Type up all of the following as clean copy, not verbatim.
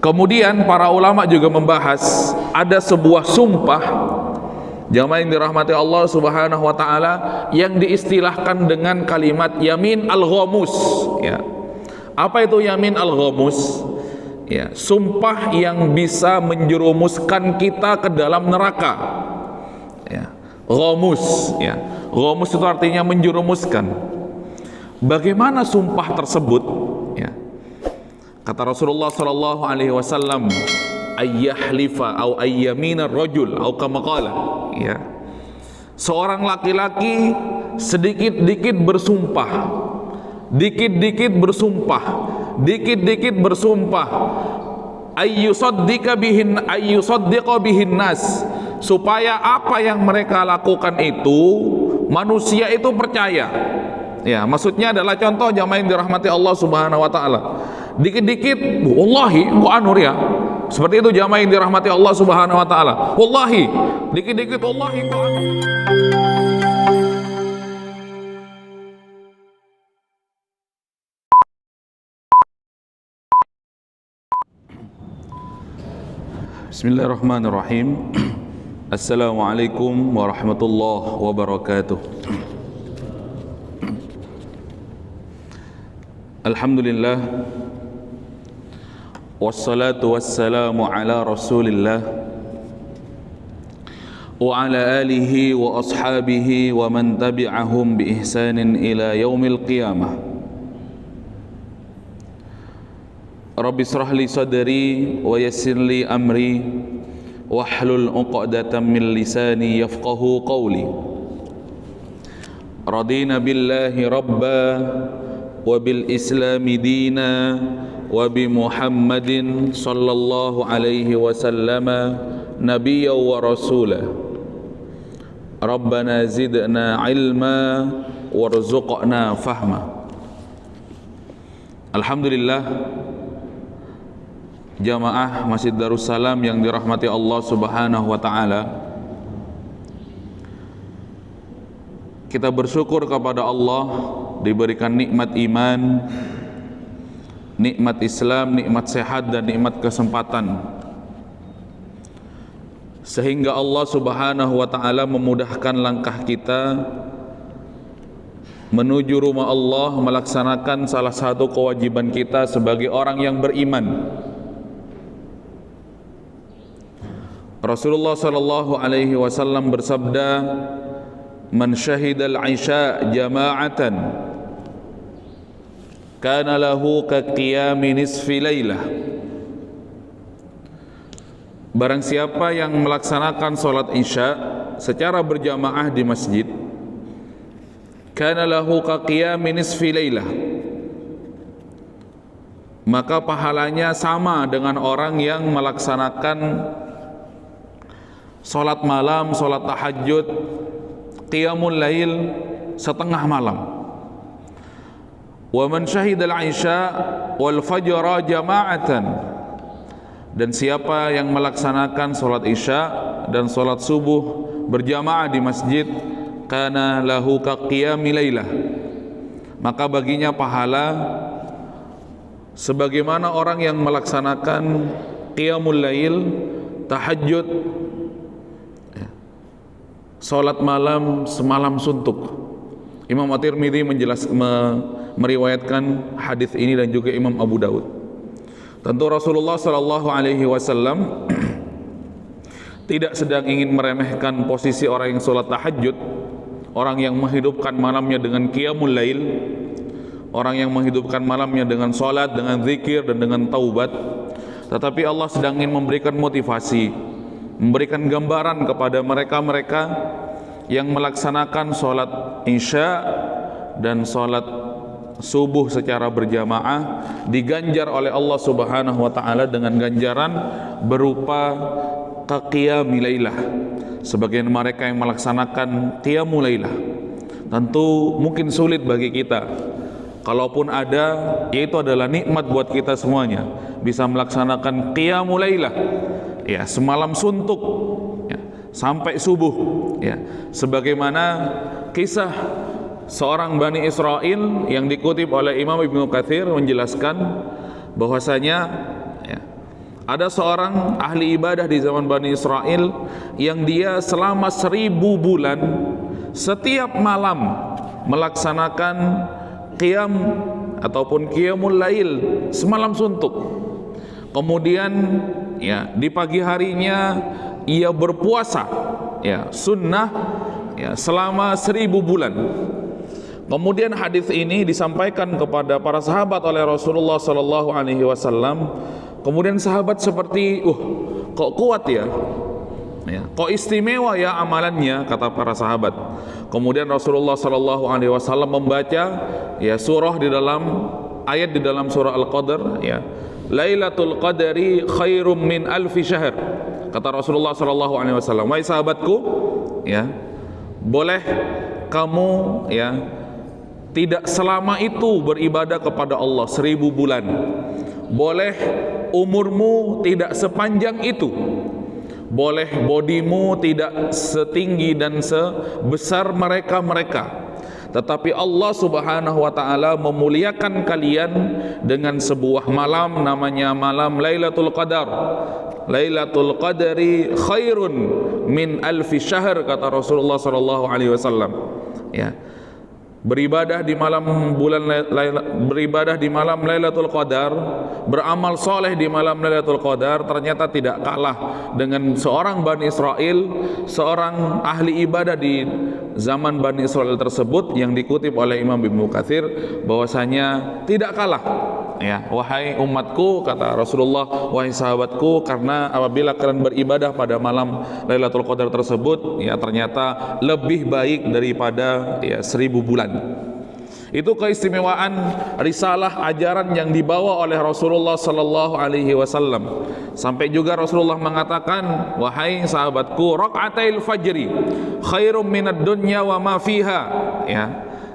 Kemudian para ulama juga membahas ada sebuah sumpah jamaah yang dirahmati Allah Subhanahu wa taala yang diistilahkan dengan kalimat yamin al-ghamus, ya. Apa itu yamin al-ghamus? Ya, sumpah yang bisa menjerumuskan kita ke dalam neraka. Ya, ghamus, ya. Ghamus itu artinya menjerumuskan. Bagaimana sumpah tersebut? Ya. Kata Rasulullah sallallahu alaihi wasallam, ayyahlifa au ayyamina rajul au kama qala, ya. Seorang laki-laki sedikit-dikit bersumpah, dikit-dikit bersumpah, dikit-dikit bersumpah, ayyusaddiqa bihin nas, supaya apa yang mereka lakukan itu manusia itu percaya. Ya, maksudnya adalah contoh jamaah yang dirahmati Allah Subhanahu wa taala. Dikit-dikit, wallahi ku anur ya. Seperti itu jamaah yang dirahmati Allah Subhanahu wa taala. Wallahi, dikit-dikit wallahi ku anur. Bismillahirrahmanirrahim. Assalamualaikum warahmatullahi wabarakatuh. Alhamdulillah, wassalatu wassalamu ala rasulillah wa ala alihi wa ashabihi wa man tabi'ahum bi ihsanin ila yaumil qiyamah. Rabbi israh li sadri wa yassir li amri wahlul 'uqdatam min lisani yafqahu qawli. Radina billahi rabba wa bil islami dina wa bi Muhammadin sallallahu alaihi wasallama nabiyya wa rasula. Rabbana zidna ilma warzuqna fahma. Alhamdulillah, jamaah Masjid Darussalam yang dirahmati Allah Subhanahu wa taala, kita bersyukur kepada Allah diberikan nikmat iman, nikmat Islam, nikmat sehat dan nikmat kesempatan, sehingga Allah Subhanahu wa taala memudahkan langkah kita menuju rumah Allah, melaksanakan salah satu kewajiban kita sebagai orang yang beriman. Rasulullah sallallahu alaihi wasallam bersabda, "Man syahidal 'isya jama'atan kana lahu ka qiyami nisfi lailah." Barang siapa yang melaksanakan salat Isya secara berjamaah di masjid, kana lahu ka qiyami nisfi lailah, maka pahalanya sama dengan orang yang melaksanakan salat malam, salat tahajud, qiyamul lail setengah malam. Wa man syahidal 'isya wal fajra jama'atan, dan siapa yang melaksanakan salat Isya dan salat subuh berjamaah di masjid, kana lahu ka qiyamil lailah, maka baginya pahala sebagaimana orang yang melaksanakan qiyamul lail, tahajud, salat malam semalam suntuk. Imam At-Tirmidzi meriwayatkan hadis ini dan juga Imam Abu Daud. Tentu Rasulullah sallallahu alaihi wasallam tidak sedang ingin meremehkan posisi orang yang salat tahajud, orang yang menghidupkan malamnya dengan qiyamul lail, orang yang menghidupkan malamnya dengan salat, dengan zikir dan dengan taubat. Tetapi Allah sedang ingin memberikan motivasi, memberikan gambaran kepada mereka-mereka yang melaksanakan salat Isya dan salat subuh secara berjamaah, diganjar oleh Allah Subhanahu wa taala dengan ganjaran berupa qiyamul lailah. Sebagian mereka yang melaksanakan qiyamul lailah, tentu mungkin sulit bagi kita. Kalaupun ada, yaitu adalah nikmat buat kita semuanya, bisa melaksanakan qiyamul lailah, ya, semalam suntuk, ya, sampai subuh, ya. Sebagaimana kisah seorang Bani Israel yang dikutip oleh Imam Ibnu Katsir menjelaskan bahwasanya, ya, Ada seorang ahli ibadah di zaman Bani Israel yang dia selama 1000 bulan setiap malam melaksanakan qiyam ataupun qiyamul lail semalam suntuk. Kemudian ya di pagi harinya ia berpuasa ya sunnah ya selama 1000 bulan. Kemudian hadis ini disampaikan kepada para sahabat oleh Rasulullah sallallahu alaihi wasallam. Kemudian sahabat seperti, kok kuat ya? Kok istimewa ya amalannya, kata para sahabat. Kemudian Rasulullah sallallahu alaihi wasallam membaca ya surah di dalam ayat di dalam surah Al-Qadr ya. Lailatul Qadri khairum min alfi syahr. Kata Rasulullah sallallahu alaihi wasallam, "Wahai sahabatku, ya, boleh kamu ya tidak selama itu beribadah kepada Allah 1000 bulan. Boleh umurmu tidak sepanjang itu. Boleh bodimu tidak setinggi dan sebesar mereka-mereka. Tetapi Allah Subhanahu wa taala memuliakan kalian dengan sebuah malam namanya malam Lailatul Qadar. Lailatul Qadri khairun min alfi syahr," kata Rasulullah sallallahu alaihi wasallam. Ya. Beribadah di malam beribadah di malam Lailatul Qadar, beramal soleh di malam Lailatul Qadar ternyata tidak kalah dengan seorang Bani Israel, seorang ahli ibadah di zaman Bani Israel tersebut yang dikutip oleh Imam Ibnu Katsir bahwasanya tidak kalah. Ya, wahai umatku, kata Rasulullah, wahai sahabatku, karena apabila kalian beribadah pada malam Lailatul Qadar tersebut, ya ternyata lebih baik daripada ya 1000 bulan. Itu keistimewaan risalah ajaran yang dibawa oleh Rasulullah sallallahu alaihi wasallam. Sampai juga Rasulullah mengatakan, wahai sahabatku, raka'atil fajri khairum minad dunya wa ma fiha. Ya.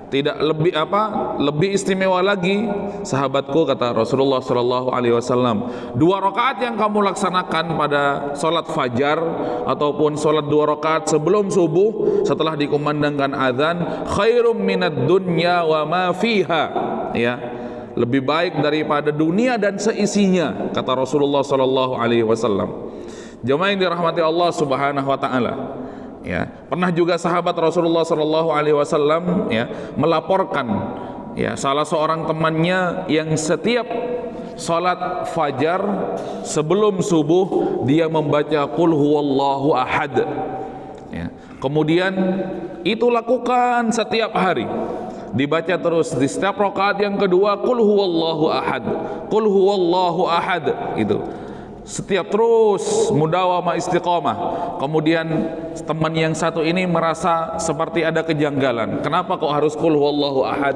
Tidak lebih istimewa lagi sahabatku, kata Rasulullah sallallahu alaihi wasallam, 2 rakaat yang kamu laksanakan pada salat fajar ataupun salat 2 rakaat sebelum subuh setelah dikumandangkan azan, khairum minad dunya wa ma fiha. Ya, lebih baik daripada dunia dan seisinya, kata Rasulullah sallallahu alaihi wasallam. Jemaah yang dirahmati Allah Subhanahu wa taala. Ya, pernah juga sahabat Rasulullah sallallahu alaihi wasallam ya melaporkan ya salah seorang temannya yang setiap salat fajar sebelum subuh dia membaca qul huwallahu ahad. Ya, kemudian itu lakukan setiap hari. Dibaca terus di setiap rakaat yang kedua qul huwallahu ahad. Qul huwallahu ahad itu. Setiap terus mudawamah istiqamah. Kemudian teman yang satu ini merasa seperti ada kejanggalan. Kenapa kok harus qul huwallahu ahad?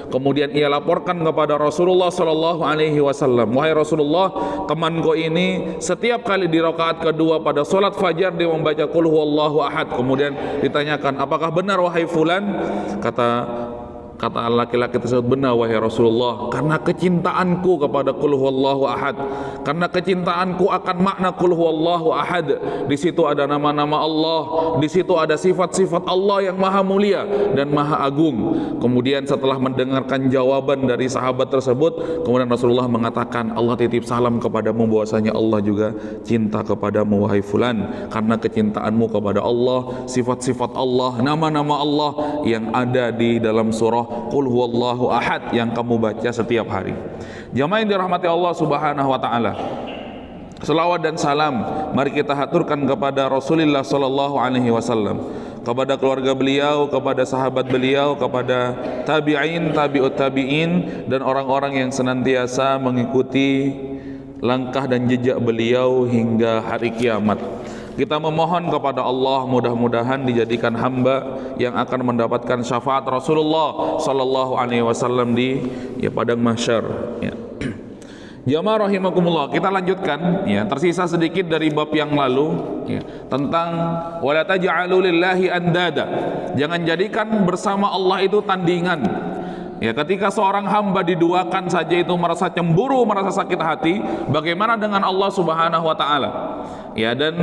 Kemudian ia laporkan kepada Rasulullah sallallahu alaihi wasallam, wahai Rasulullah, temanku ini setiap kali di rakaat kedua pada salat fajar dia membaca qul huwallahu ahad. Kemudian ditanyakan, apakah benar wahai fulan? Kata laki-laki tersebut, benar wahai Rasulullah, karena kecintaanku kepada qul huwallahu ahad, karena kecintaanku akan makna qul huwallahu ahad. Di situ ada nama-nama Allah, di situ ada sifat-sifat Allah yang maha mulia dan maha agung. Kemudian setelah mendengarkan jawaban dari sahabat tersebut, kemudian Rasulullah mengatakan, Allah titip salam kepadamu bahwasanya Allah juga cinta kepadamu wahai fulan, karena kecintaanmu kepada Allah, sifat-sifat Allah, nama-nama Allah yang ada di dalam surah qul huwallahu ahad yang kamu baca setiap hari. Jamaah yang dirahmati Allah Subhanahu wa taala, selawat dan salam mari kita haturkan kepada Rasulullah sallallahu alaihi wasallam, kepada keluarga beliau, kepada sahabat beliau, kepada tabi'in, tabi'ut tabi'in, dan orang-orang yang senantiasa mengikuti langkah dan jejak beliau hingga hari kiamat. Kita memohon kepada Allah mudah-mudahan dijadikan hamba yang akan mendapatkan syafaat Rasulullah sallallahu alaihi wasallam di padang mahsyar. Ya. Jamaah rahimakumullah, kita lanjutkan ya, tersisa sedikit dari bab yang lalu ya, tentang wala taj'alu lillahi andada. Jangan jadikan bersama Allah itu tandingan. Ya, ketika seorang hamba diduakan saja itu merasa cemburu, merasa sakit hati, bagaimana dengan Allah Subhanahu wa taala? Ya, dan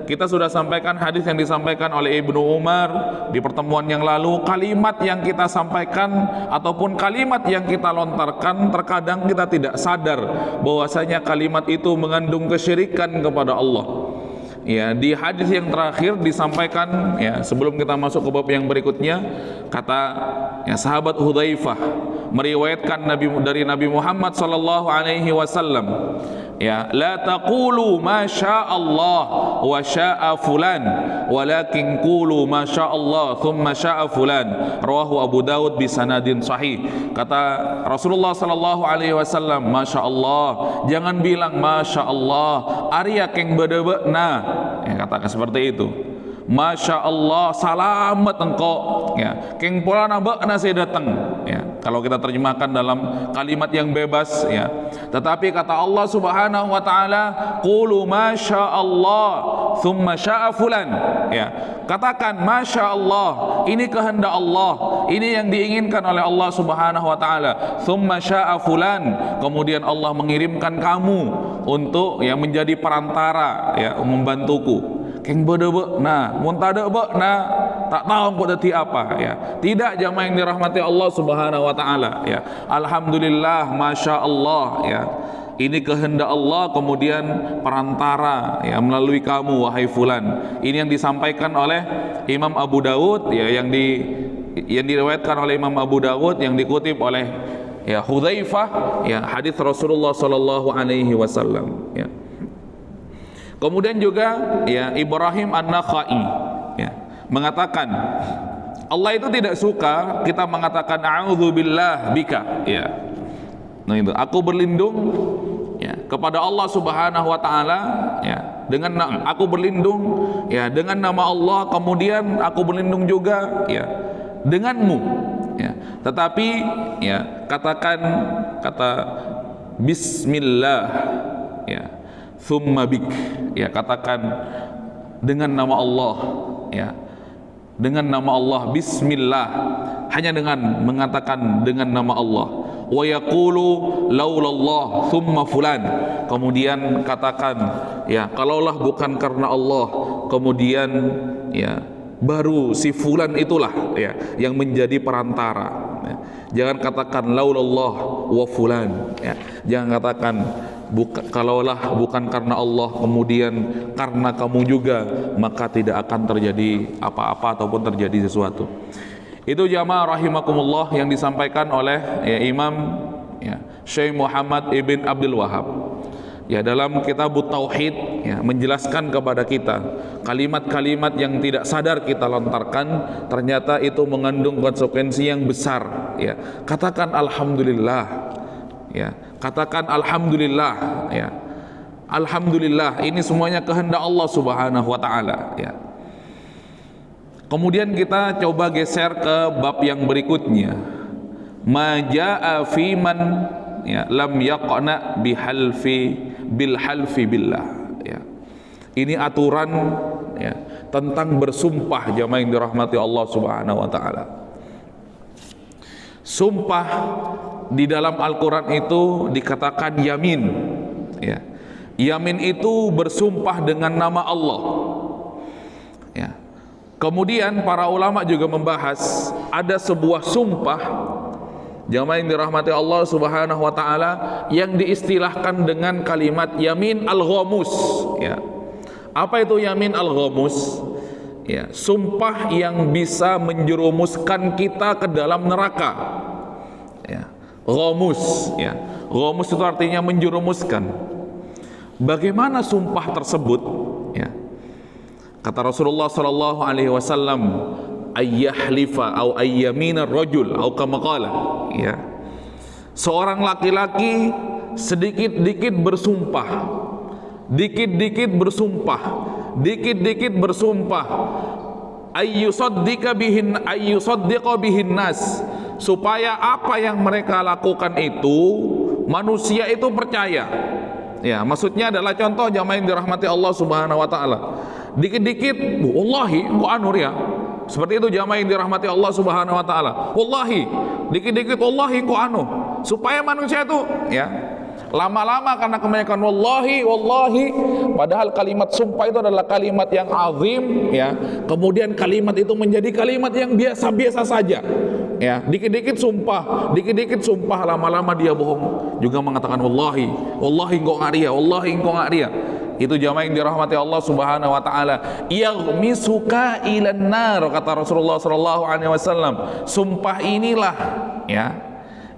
kita sudah sampaikan hadis yang disampaikan oleh Ibnu Umar di pertemuan yang lalu. Kalimat yang kita sampaikan ataupun kalimat yang kita lontarkan, terkadang kita tidak sadar bahwasanya kalimat itu mengandung kesyirikan kepada Allah. Ya, di hadis yang terakhir disampaikan, ya, sebelum kita masuk ke bab yang berikutnya, kata ya, sahabat Hudzaifah meriwayatkan dari Nabi Muhammad sallallahu alaihi wasallam, ya, la taqulu ma syaa Allah wa syaa fulan walakin qulu ma syaa Allah thumma syaa fulan, rawahu Abu Daud bi sanadin sahih. Kata Rasulullah sallallahu alaihi wasallam, masya Allah, jangan bilang masya Allah Arya keng bedebekna, ya, katakan seperti itu. Masya Allah, salamet engkau, ya, keng pola nabekna saya datang, ya, kalau kita terjemahkan dalam kalimat yang bebas, ya. Tetapi kata Allah Subhanahu wa taala, qulu masya Allah thumma syaa fulan, ya, katakan masya Allah, ini kehendak Allah, ini yang diinginkan oleh Allah Subhanahu wa taala. Thumma syaa fulan, kemudian Allah mengirimkan kamu untuk, ya, menjadi perantara, ya, membantuku. Keng bedebek nah muntada bek nah tak tahu kok dadi apa, ya. Tidak, jamaah yang dirahmati Allah Subhanahu wa taala, ya. Alhamdulillah, masya Allah, ya. Ini kehendak Allah, kemudian perantara, ya, melalui kamu wahai fulan. Ini yang disampaikan oleh Imam Abu Daud, ya, yang diriwayatkan oleh Imam Abu Daud, yang dikutip oleh, ya, Hudzaifah, ya, hadis Rasulullah sallallahu alaihi wasallam, ya. Kemudian juga, ya, Ibrahim An-Nakhai, ya, mengatakan Allah itu tidak suka kita mengatakan a'udzubillah bika, ya. Nah, itu aku berlindung, ya, kepada Allah Subhanahu wa taala, ya, dengan aku berlindung, ya, dengan nama Allah, kemudian aku berlindung juga, ya, denganmu, ya. Tetapi, ya, katakan kata bismillah, ya, thumma bik, ya, katakan dengan nama Allah, ya, dengan nama Allah, bismillah, hanya dengan mengatakan dengan nama Allah. Wa yaqulu laulallah thumma fulan, kemudian katakan, ya, kalaulah bukan karena Allah, kemudian, ya, baru si fulan itulah, ya, yang menjadi perantara, ya. Jangan katakan laulallah wa fulan, ya. Jangan katakan kalaulah bukan karena Allah, kemudian karena kamu juga, maka tidak akan terjadi apa-apa ataupun terjadi sesuatu. Itu jamaah rahimakumullah yang disampaikan oleh, ya, Imam, ya, Syekh Muhammad Ibn Abdul Wahab, ya, dalam kitab Tauhid, ya, menjelaskan kepada kita kalimat-kalimat yang tidak sadar kita lontarkan ternyata itu mengandung konsekuensi yang besar, ya. Katakan alhamdulillah, ya, katakan alhamdulillah, ya, alhamdulillah, ini semuanya kehendak Allah Subhanahu wa taala, ya. Kemudian kita coba geser ke bab yang berikutnya, ma jaa fi man, ya, lam yaqna bil halfi billah, ya. Ini aturan, ya, tentang bersumpah, jamaah yang dirahmati Allah Subhanahu wa taala. Sumpah di dalam Al-Quran itu dikatakan yamin, ya. Yamin itu bersumpah dengan nama Allah, ya. Kemudian para ulama juga membahas ada sebuah sumpah, jamaah yang dirahmati Allah Subhanahu wa taala, yang diistilahkan dengan kalimat yamin al-ghamus, ya. Apa itu yamin al-ghamus? Ya, sumpah yang bisa menjerumuskan kita ke dalam neraka, ya. Ghamus, ya. Ghamus itu artinya menjerumuskan. Bagaimana sumpah tersebut, ya? Kata Rasulullah sallallahu alaihi wasallam, ayyahlifa au ayyamina rajul au kama qala, ya. Seorang laki-laki sedikit-dikit bersumpah, dikit-dikit bersumpah, dikit-dikit bersumpah, ayyusaddiqa bihin nas, supaya apa yang mereka lakukan itu manusia itu percaya, ya. Maksudnya adalah contoh jamaah yang dirahmati Allah Subhanahu wa taala, dikit-dikit wallahi kok anur, ya. Seperti itu jamaah yang dirahmati Allah Subhanahu wa taala, wallahi, dikit-dikit wallahi kok anu, supaya manusia itu, ya, Lama-lama karena kebanyakan wallahi, wallahi, padahal kalimat sumpah itu adalah kalimat yang azim, ya. Kemudian kalimat itu menjadi kalimat yang biasa-biasa saja. Ya, dikit-dikit sumpah, lama-lama dia bohong juga mengatakan wallahi, wallahi engkau ngaria, wallahi engkau ngaria. Itu jamaah yang dirahmati Allah Subhanahu wa taala. Yaghmisuka ilan nar, kata Rasulullah sallallahu alaihi wasallam. Sumpah inilah, ya,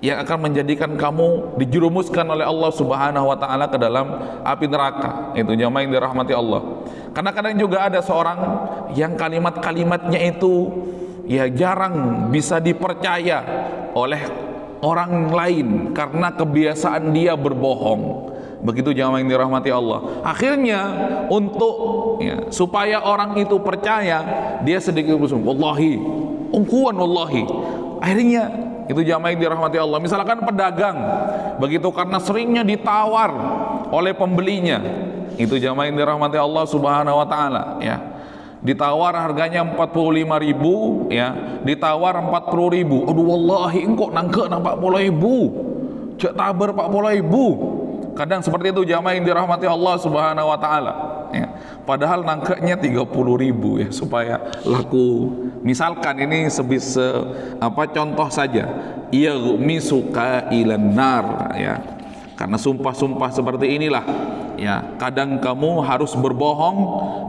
yang akan menjadikan kamu dijerumuskan oleh Allah Subhanahu wa taala ke dalam api neraka. Itu jamaah yang dirahmati Allah. Kadang-kadang juga ada seorang yang kalimat-kalimatnya itu ya jarang bisa dipercaya oleh orang lain karena kebiasaan dia berbohong. Begitu jamaah yang dirahmati Allah. Akhirnya untuk ya, supaya orang itu percaya, dia sedikit bersumpah, wallahi, ungkuan wallahi. Akhirnya itu jamaah yang dirahmati Allah. Misalkan pedagang, begitu karena seringnya ditawar oleh pembelinya, itu jamaah yang dirahmati Allah Subhanahu wa taala, ya. Ditawar harganya 45.000, ya, ditawar 40.000. Aduh wallahi engkau nangke 40.000. Cek tabar 40.000. Kadang seperti itu jamaah yang dirahmati Allah Subhanahu wa taala, ya. Padahal nangkanya 30.000, ya, supaya laku. Misalkan ini contoh saja. Yaghmisuka ilan nar, ya. Karena sumpah-sumpah seperti inilah, ya, kadang kamu harus berbohong,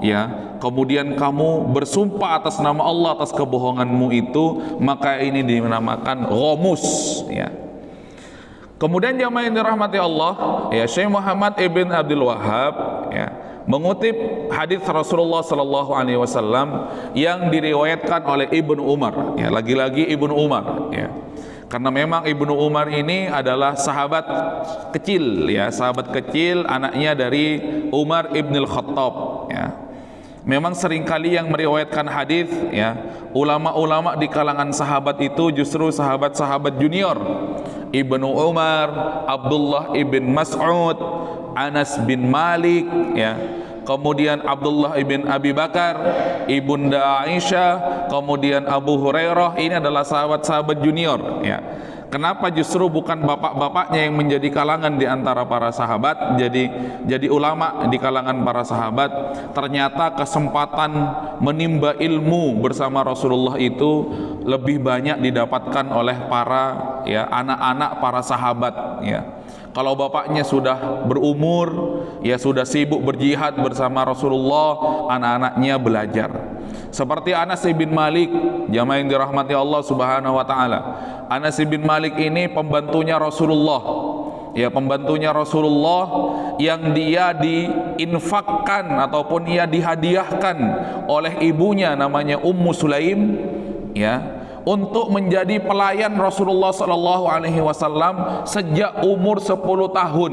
ya, kemudian kamu bersumpah atas nama Allah atas kebohonganmu itu, maka ini dinamakan ghamus, ya. Kemudian jamaah yang dirahmati Allah, ya, Syekh Muhammad ibn Abdul Wahhab, ya, mengutip hadis Rasulullah sallallahu alaihi wasallam yang diriwayatkan oleh Ibnu Umar, ya, lagi-lagi Ibnu Umar, ya. Karena memang Ibnu Umar ini adalah sahabat kecil, ya, sahabat kecil, anaknya dari Umar ibn Khattab, ya. Memang seringkali yang meriwayatkan hadis, ya, ulama-ulama di kalangan sahabat itu justru sahabat-sahabat junior. Ibnu Umar, Abdullah ibn Mas'ud, Anas bin Malik, ya. Kemudian Abdullah ibn Abi Bakar, Ibunda Aisyah, kemudian Abu Hurairah. Ini adalah sahabat-sahabat junior, ya. Kenapa justru bukan bapak-bapaknya yang menjadi kalangan di antara para sahabat, jadi ulama di kalangan para sahabat? Ternyata kesempatan menimba ilmu bersama Rasulullah itu lebih banyak didapatkan oleh para, ya, anak-anak para sahabat, ya. Kalau bapaknya sudah berumur, ya, sudah sibuk berjihad bersama Rasulullah, anak-anaknya belajar. Seperti Anas bin Malik, jamaah yang dirahmati Allah Subhanahu wa taala. Anas bin Malik ini pembantunya Rasulullah, ya, pembantunya Rasulullah yang dia diinfakkan ataupun ia dihadiahkan oleh ibunya namanya Ummu Sulaim, ya, untuk menjadi pelayan Rasulullah sallallahu alaihi wasallam sejak umur 10 tahun,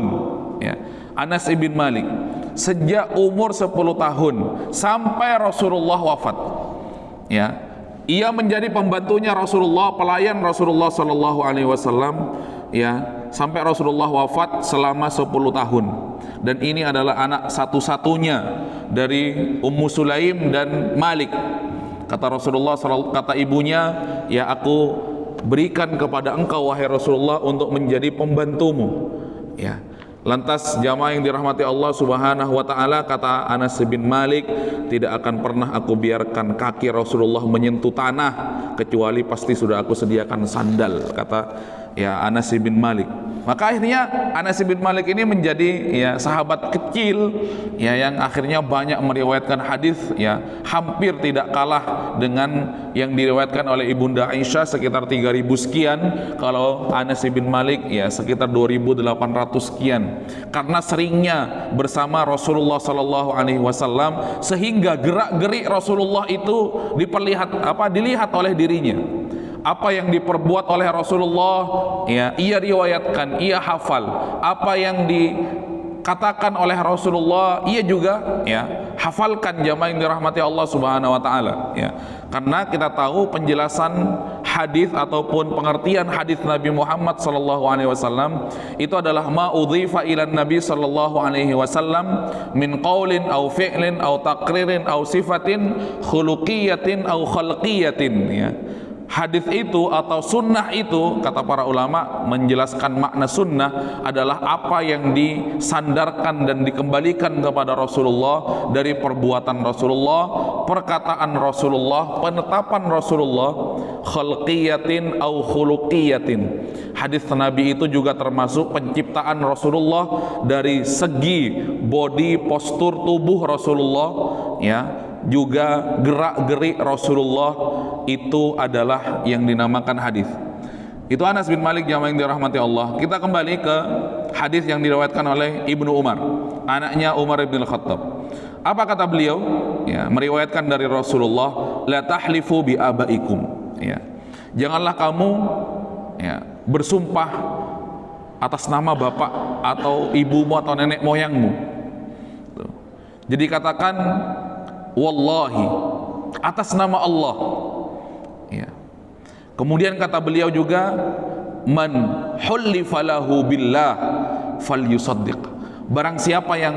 ya. Anas bin Malik sejak umur 10 tahun sampai Rasulullah wafat, ya, ia menjadi pembantunya Rasulullah, pelayan Rasulullah sallallahu alaihi wasallam, ya, sampai Rasulullah wafat selama 10 tahun. Dan ini adalah anak satu-satunya dari Ummu Sulaim dan Malik. Kata Rasulullah, kata ibunya, ya, aku berikan kepada engkau wahai Rasulullah untuk menjadi pembantumu, ya. Lantas jamaah yang dirahmati Allah Subhanahu wa taala, kata Anas bin Malik, tidak akan pernah aku biarkan kaki Rasulullah menyentuh tanah kecuali pasti sudah aku sediakan sandal, kata, ya, Anas bin Malik. Maka akhirnya Anas bin Malik ini menjadi, ya, sahabat kecil, ya, yang akhirnya banyak meriwayatkan hadis, ya, hampir tidak kalah dengan yang diriwayatkan oleh Ibunda Aisyah sekitar 3.000 sekian, kalau Anas bin Malik, ya, sekitar 2.800 sekian. Karena seringnya bersama Rasulullah sallallahu alaihi wasallam sehingga gerak-gerik Rasulullah itu dilihat oleh dirinya. Apa yang diperbuat oleh Rasulullah, ya, ia riwayatkan, ia hafal. Apa yang dikatakan oleh Rasulullah, ia juga, ya, hafalkan, jamaah yang dirahmati Allah Subhanahu wa taala, ya. Karena kita tahu penjelasan hadis ataupun pengertian hadis Nabi Muhammad sallallahu alaihi wasallam itu adalah ma udhifa ila Nabi sallallahu alaihi wasallam min qaulin au fi'lin au taqririn au sifatin khuluqiyatin au khalqiyatin, ya. Hadis itu atau sunnah itu, kata para ulama menjelaskan makna sunnah adalah apa yang disandarkan dan dikembalikan kepada Rasulullah dari perbuatan Rasulullah, perkataan Rasulullah, penetapan Rasulullah, khalqiyatin au khuluqiyatin. Hadis Nabi itu juga termasuk penciptaan Rasulullah dari segi body, postur tubuh Rasulullah, ya, juga gerak-gerik Rasulullah, itu adalah yang dinamakan hadis. Itu Anas bin Malik, jamaah yang dirahmati Allah. Kita kembali ke hadis yang diriwayatkan oleh Ibnu Umar, anaknya Umar bin Khattab. Apa kata beliau? Ya, meriwayatkan dari Rasulullah, la tahlifu bi abaikum. Ya, janganlah kamu, ya, bersumpah atas nama bapak atau ibumu atau nenek moyangmu. Tuh. Jadi katakan wallahi, atas nama Allah. Ya. Kemudian kata beliau juga, man hullifa lahu billah falyusaddiq. Barang siapa yang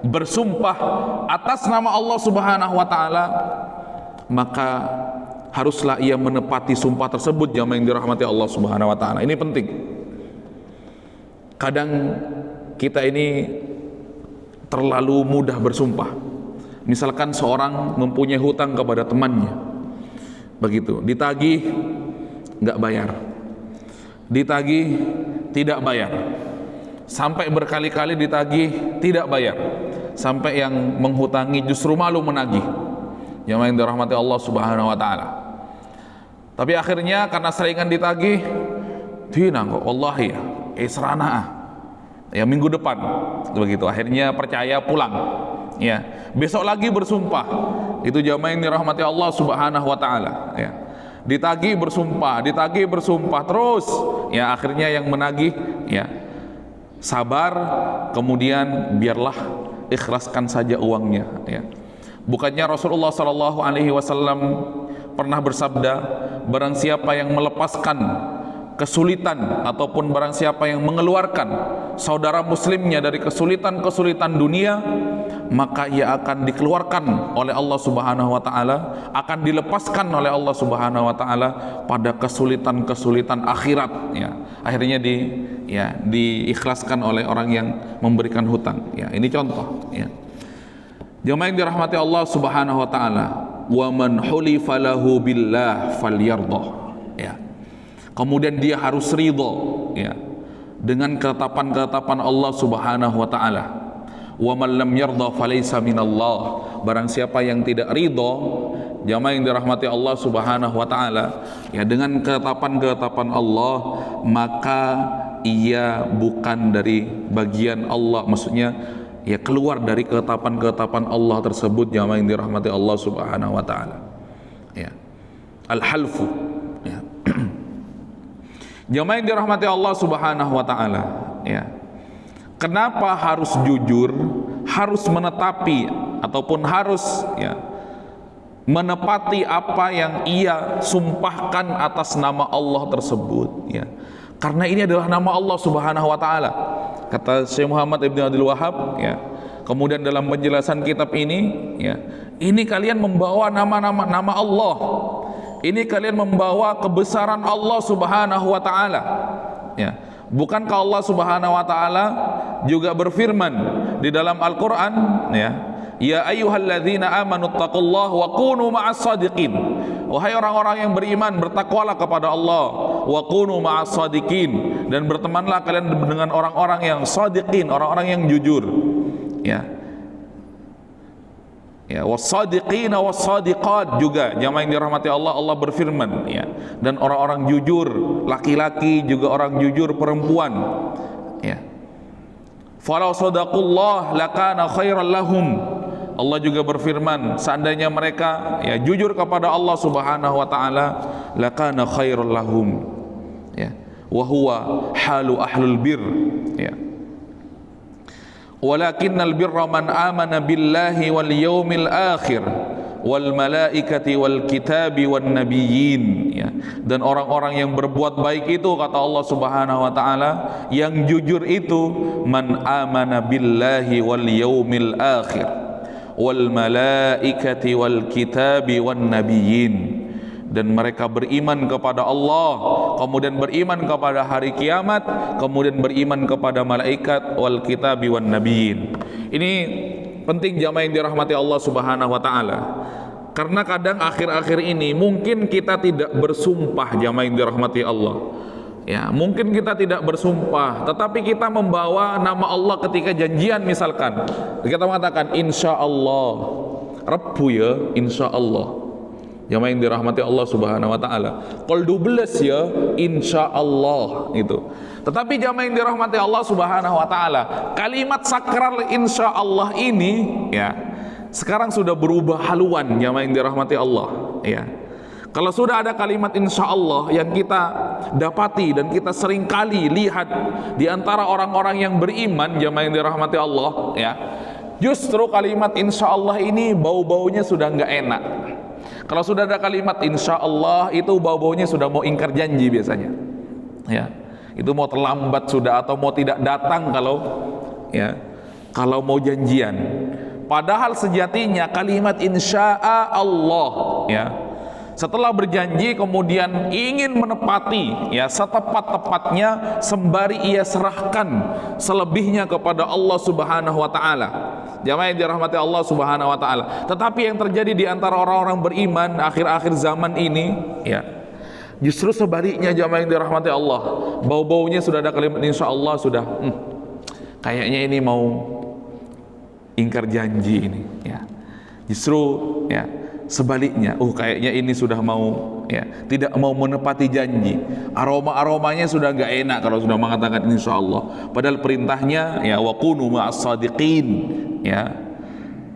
bersumpah atas nama Allah Subhanahu wa taala, maka haruslah ia menepati sumpah tersebut, jamaah yang dirahmati Allah Subhanahu wa taala. Ini penting. Kadang kita ini terlalu mudah bersumpah. Misalkan seorang mempunyai hutang kepada temannya, begitu, ditagih nggak bayar, ditagih tidak bayar, sampai berkali-kali ditagih tidak bayar, sampai yang menghutangi justru malu menagih, yang dirahmati Allah Subhanahu wa taala. Tapi akhirnya karena seringan ditagih, tina kok wallahi ya serana ya minggu depan, begitu, akhirnya percaya pulang. Ya, besok lagi bersumpah. Itu jamaah yang dirahmati Allah Subhanahu wa taala, ya. Ditagih bersumpah terus, ya, akhirnya yang menagih, ya, sabar, kemudian biarlah ikhlaskan saja uangnya, ya. Bukannya Rasulullah sallallahu alaihi wasallam pernah bersabda, barang siapa yang melepaskan kesulitan ataupun barang siapa yang mengeluarkan saudara muslimnya dari kesulitan-kesulitan dunia, maka ia akan dikeluarkan oleh Allah Subhanahu wa taala, akan dilepaskan oleh Allah Subhanahu wa taala pada kesulitan-kesulitan akhirat, ya. Akhirnya diikhlaskan oleh orang yang memberikan hutang, ya. Ini contoh, ya. Jemaah yang dirahmati Allah Subhanahu wa taala, wa man hulifa lahu billah falyardha, ya. Kemudian dia harus ridho, ya, dengan ketetapan-ketetapan Allah Subhanahu wa taala. Wa man lam yardha falaysa minallah. Barang siapa yang tidak ridho, jamaah yang dirahmati Allah Subhanahu wa taala, ya, dengan ketetapan-ketetapan Allah, maka ia bukan dari bagian Allah, maksudnya ya keluar dari ketetapan-ketetapan Allah tersebut, jamaah yang dirahmati Allah Subhanahu wa taala. Ya. Al-halfu, ya. Jamaah yang dirahmati Allah Subhanahu wa taala, ya. Kenapa harus jujur, harus menetapi ataupun harus, ya, menepati apa yang ia sumpahkan atas nama Allah tersebut, ya. Karena ini adalah nama Allah Subhanahu wa taala. Kata Syekh Muhammad Ibn Abdul Wahab, ya. Kemudian dalam penjelasan kitab ini, ya, ini kalian membawa nama Allah. Ini kalian membawa kebesaran Allah Subhanahu wa taala, ya. Bukankah Allah Subhanahu wa taala juga berfirman di dalam Al-Qur'an, ya, ya ayyuhalladzina amanu taqullaha wa kunu ma'as shadiqin. Wahai orang-orang yang beriman, bertakwalah kepada Allah, wa kunu ma'as shadiqin, dan bertemanlah kalian dengan orang-orang yang shadiqin, orang-orang yang jujur, ya. Ya, was-shadiqina was-shadiqat juga, jamaah yang dirahmati Allah, Allah berfirman, ya, dan orang-orang jujur laki-laki juga orang jujur perempuan, ya. Falau sadaqullah lakana khairan lahum. Allah juga berfirman, seandainya mereka, ya, jujur kepada Allah Subhanahu wa taala, lakana khairan lahum, ya. Wa huwa halu ahlul bir, ya. Walakinnal birra man amana billahi wal yawmil akhir wal malaikati wal kitabi wan nabiyyin, ya. Dan orang-orang yang berbuat baik itu, kata Allah Subhanahu wa taala, yang jujur itu man amana billahi wal yawmil akhir wal malaikati wal kitabi wan nabiyyin, dan mereka beriman kepada Allah, kemudian beriman kepada hari kiamat, kemudian beriman kepada malaikat wal kitabi wan nabiyyin. Ini penting jamaah yang dirahmati Allah Subhanahu wa taala. Karena kadang akhir-akhir ini mungkin kita tidak bersumpah jamaah yang dirahmati Allah. Ya, mungkin kita tidak bersumpah, tetapi kita membawa nama Allah ketika janjian misalkan. Kita mengatakan insya Allah, Rabbu ya, insya Allah. Jamaah yang dirahmati Allah Subhanahu wa taala. Qul 12 ya, insyaallah itu. Tetapi jamaah yang dirahmati Allah Subhanahu wa taala, kalimat sakral insyaallah ini ya, sekarang sudah berubah haluan jamaah yang dirahmati Allah, ya. Kalau sudah ada kalimat insyaallah yang kita dapati dan kita sering kali lihat di antara orang-orang yang beriman jamaah yang dirahmati Allah, ya. Justru kalimat insyaallah ini bau-baunya sudah enggak enak. Kalau sudah ada kalimat insya Allah itu bau-baunya sudah mau ingkar janji biasanya, ya. Itu mau terlambat sudah atau mau tidak datang kalau mau janjian. Padahal sejatinya kalimat insya Allah, ya, setelah berjanji kemudian ingin menepati, ya, setepat-tepatnya sembari ia serahkan selebihnya kepada Allah Subhanahu wa taala. Jamaah yang dirahmati Allah Subhanahu wa taala. Tetapi yang terjadi di antara orang-orang beriman akhir-akhir zaman ini, ya, justru sebaliknya jamaah yang dirahmati Allah. Bau-baunya sudah ada kalimat insyaallah sudah kayaknya ini mau ingkar janji ini, ya. Justru ya sebaliknya, kayaknya ini sudah mau, ya, tidak mau menepati janji. Aroma-aromanya sudah gak enak kalau sudah mengatakan insyaallah. Padahal perintahnya ya wa kunu ma'as shadiqin, ya.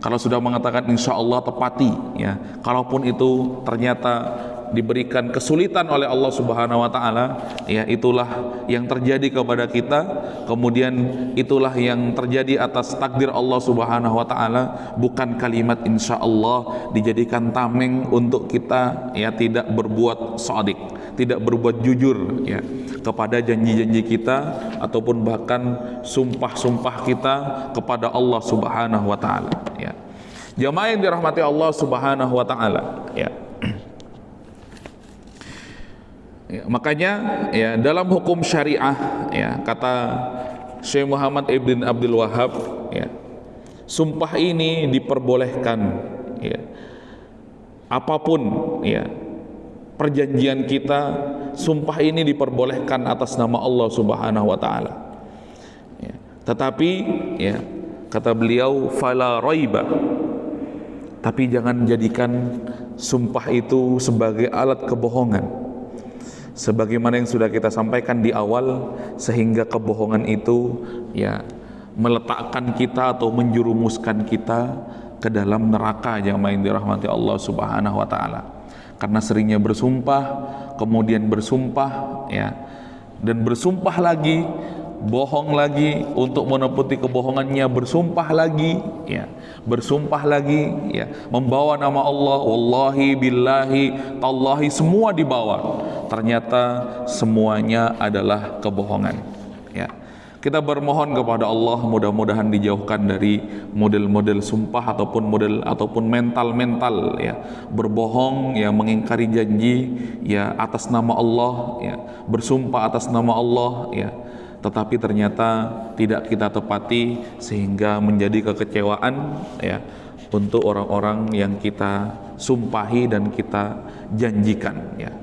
Kalau sudah mengatakan insyaallah tepati, ya. Kalaupun itu ternyata diberikan kesulitan oleh Allah Subhanahu wa taala, ya, itulah yang terjadi kepada kita, kemudian itulah yang terjadi atas takdir Allah Subhanahu wa taala, bukan kalimat insyaallah dijadikan tameng untuk kita, ya, tidak berbuat shadiq, tidak berbuat jujur, ya, kepada janji-janji kita ataupun bahkan sumpah-sumpah kita kepada Allah Subhanahu wa taala, ya. Jamaah yang dirahmati Allah Subhanahu wa taala, ya. Ya, makanya ya dalam hukum syariah, ya, kata Syekh Muhammad Ibn Abdul Wahhab, ya, sumpah ini diperbolehkan, ya, apapun, ya, perjanjian kita, sumpah ini diperbolehkan atas nama Allah Subhanahu wa taala, ya. Tetapi ya kata beliau fala raiba, tapi jangan jadikan sumpah itu sebagai alat kebohongan, sebagaimana yang sudah kita sampaikan di awal, sehingga kebohongan itu, ya, meletakkan kita atau menjerumuskan kita ke dalam neraka jamaah yang dirahmati Allah Subhanahu wa taala. Karena seringnya bersumpah, kemudian bersumpah, ya, dan bersumpah lagi, bohong lagi untuk menutupi kebohongannya, bersumpah lagi, ya, bersumpah lagi, ya, membawa nama Allah, wallahi billahi tallahi, semua dibawa, ternyata semuanya adalah kebohongan, ya. Kita bermohon kepada Allah mudah-mudahan dijauhkan dari model-model sumpah ataupun mental, ya, berbohong, ya, mengingkari janji, ya, atas nama Allah, ya, bersumpah atas nama Allah, ya, tetapi ternyata tidak kita tepati sehingga menjadi kekecewaan, ya, untuk orang-orang yang kita sumpahi dan kita janjikan, ya.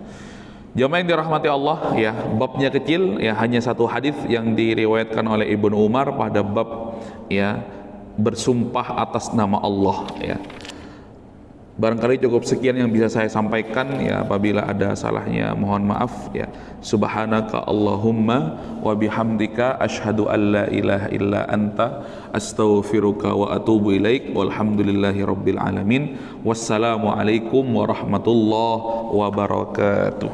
Jamaah yang dirahmati Allah, ya, babnya kecil, ya, hanya satu hadis yang diriwayatkan oleh Ibnu Umar pada bab, ya, bersumpah atas nama Allah, ya. Barangkali cukup sekian yang bisa saya sampaikan, ya. Apabila ada salahnya mohon maaf, ya. Subhanaka Allahumma wa bihamdika asyhadu an la ilaha illa anta astaghfiruka wa atubu ilaik walhamdulillahi rabbil alamin. Wassalamu alaikum warahmatullahi wabarakatuh.